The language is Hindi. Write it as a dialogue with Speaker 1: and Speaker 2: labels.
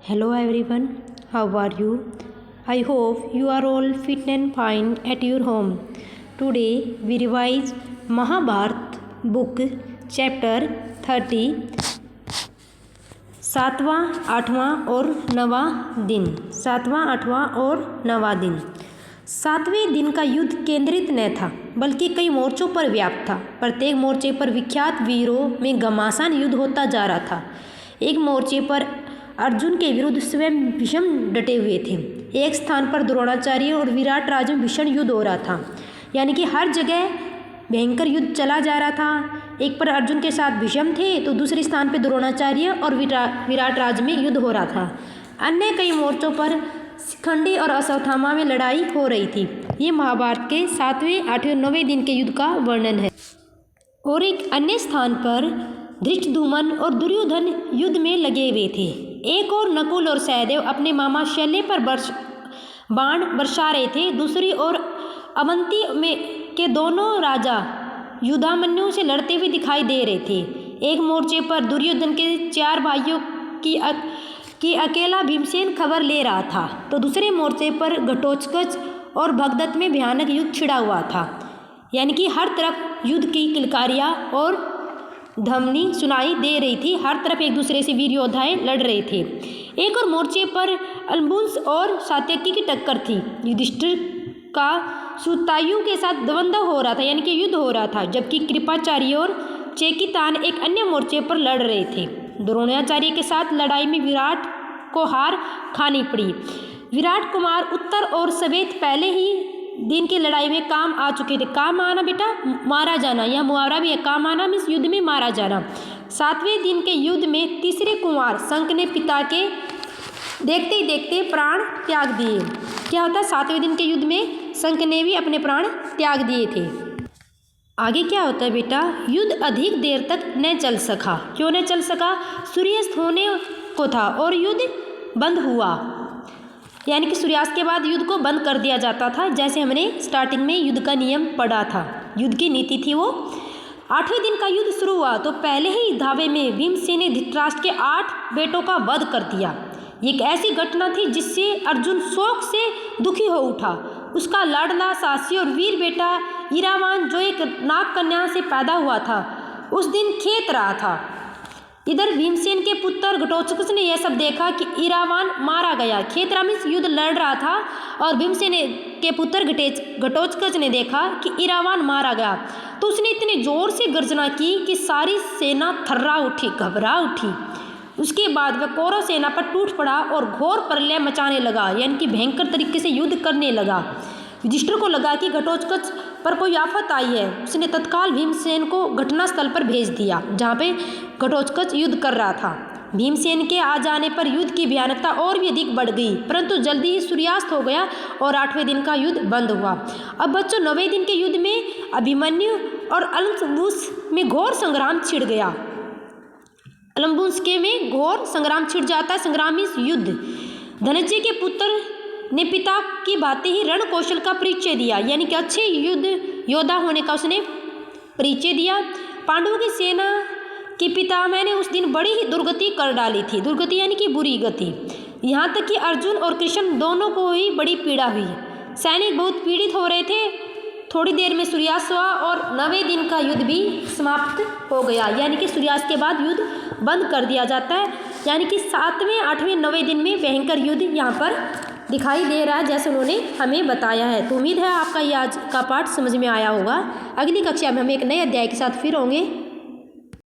Speaker 1: Hello everyone, how are you? I hope you are all fit and fine at your home. Today we revise Mahabharata book chapter 30 सातवां आठवां और नवां दिन। सातवां आठवां और नवां दिन। सातवें दिन का युद्ध केंद्रित न था बल्कि कई मोर्चों पर व्याप्त था। प्रत्येक मोर्चे पर विख्यात वीरों में घमासान युद्ध होता जा रहा था। एक मोर्चे पर अर्जुन के विरुद्ध स्वयं भीष्म डटे हुए थे। एक स्थान पर द्रोणाचार्य और विराट राज में भीषण युद्ध हो रहा था, यानी कि हर जगह भयंकर युद्ध चला जा रहा था। एक पर अर्जुन के साथ भीष्म थे तो दूसरे स्थान पर द्रोणाचार्य और विराट राज में युद्ध हो रहा था। अन्य कई मोर्चों पर शिखंडी और अश्वत्थामा में लड़ाई हो रही थी। ये महाभारत के 7वें, 8वें, 9वें दिन के युद्ध का वर्णन है। और एक अन्य स्थान पर धृष्टद्युम्न और दुर्योधन युद्ध में लगे हुए थे। एक और नकुल और सहदेव अपने मामा शल्य पर बाण बरसा रहे थे। दूसरी ओर अवंती में के दोनों राजा युधामन्यु से लड़ते हुए दिखाई दे रहे थे। एक मोर्चे पर दुर्योधन के 4 भाइयों की अकेला भीमसेन खबर ले रहा था, तो दूसरे मोर्चे पर घटोत्कच और भगदत्त में भयानक युद्ध छिड़ा हुआ था। यानी कि हर तरफ युद्ध की किलकारियाँ और धमनी सुनाई दे रही थी। हर तरफ एक दूसरे से वीर योद्धाएं लड़ रहे थे। एक और मोर्चे पर अलबुंस और सात्यकी की टक्कर थी। युधिष्ठिर का सुतायु के साथ द्वंद्व हो रहा था, यानी कि युद्ध हो रहा था, जबकि कृपाचार्य और चेकितान एक अन्य मोर्चे पर लड़ रहे थे। द्रोणाचार्य के साथ लड़ाई में विराट को हार खानी पड़ी। विराट कुमार उत्तर और सवेत पहले ही दिन की लड़ाई में काम आ चुके थे। काम आना बेटा मारा जाना, यह मुहावरा भी है। काम आना मीन्स युद्ध में मारा जाना। 7वें दिन के युद्ध में तीसरे कुमार शंख ने पिता के देखते ही देखते प्राण त्याग दिए। क्या होता है? 7वें दिन के युद्ध में शंख ने भी अपने प्राण त्याग दिए थे। आगे क्या होता है बेटा? युद्ध अधिक देर तक न चल सका। क्यों न चल सका? सूर्यास्त होने को था और युद्ध बंद हुआ। यानी कि सूर्यास्त के बाद युद्ध को बंद कर दिया जाता था, जैसे हमने स्टार्टिंग में युद्ध का नियम पढ़ा था। युद्ध की नीति थी वो। 8वें दिन का युद्ध शुरू हुआ तो पहले ही धावे में भीमसेन ने धृतराष्ट्र के 8 बेटों का वध कर दिया। एक ऐसी घटना थी जिससे अर्जुन शोक से दुखी हो उठा। उसका लाडला साहसी और वीर बेटा इरावान, जो एक नाग कन्या से पैदा हुआ था, उस दिन खेत रहा था। इधर भीमसेन के पुत्र घटोत्कच ने यह सब देखा कि इरावान मारा गया। खेतरा में युद्ध लड़ रहा था और भीमसेन के पुत्र घटोत्कच ने देखा कि इरावान मारा गया, तो उसने इतने जोर से गर्जना की कि सारी सेना थर्रा उठी, घबरा उठी। उसके बाद वह कौरव सेना पर टूट पड़ा और घोर प्रलय मचाने लगा, यानी कि भयंकर तरीके से युद्ध करने लगा। युधिष्ठिर को लगा कि घटोत्कच पर कोई आफत आई है। उसने तत्काल भीमसेन को घटनास्थल पर भेज दिया, जहाँ पे घटोत्कच युद्ध कर रहा था। भीमसेन के आ जाने पर युद्ध की भयानकता और भी अधिक बढ़ गई, परंतु जल्दी ही सूर्यास्त हो गया और 8वें दिन का युद्ध बंद हुआ। अब बच्चों, 9वें दिन के युद्ध में अभिमन्यु और अलम्बुस में घोर संग्राम छिड़ गया। अलम्बुस के में घोर संग्राम छिड़ जाता है। संग्राम मीन्स युद्ध। धनंजय के पुत्र ने पिता की भांति ही रण कौशल का परिचय दिया, यानी कि अच्छे युद्ध योद्धा होने का उसने परिचय दिया। पांडवों की सेना के पितामह ने उस दिन बड़ी ही दुर्गति कर डाली थी। दुर्गति यानी कि बुरी गति। यहाँ तक कि अर्जुन और कृष्ण दोनों को ही बड़ी पीड़ा हुई। सैनिक बहुत पीड़ित हो रहे थे। थोड़ी देर में सूर्यास्त हुआ और 9वें दिन का युद्ध भी समाप्त हो गया, यानी कि सूर्यास्त के बाद युद्ध बंद कर दिया जाता है। यानी कि 7वें, 8वें, 9वें दिन में भयंकर युद्ध यहाँ पर दिखाई दे रहा है, जैसे उन्होंने हमें बताया है। तो उम्मीद है आपका ये आज का पाठ समझ में आया होगा। अगली कक्षा में हम एक नए अध्याय के साथ फिर होंगे।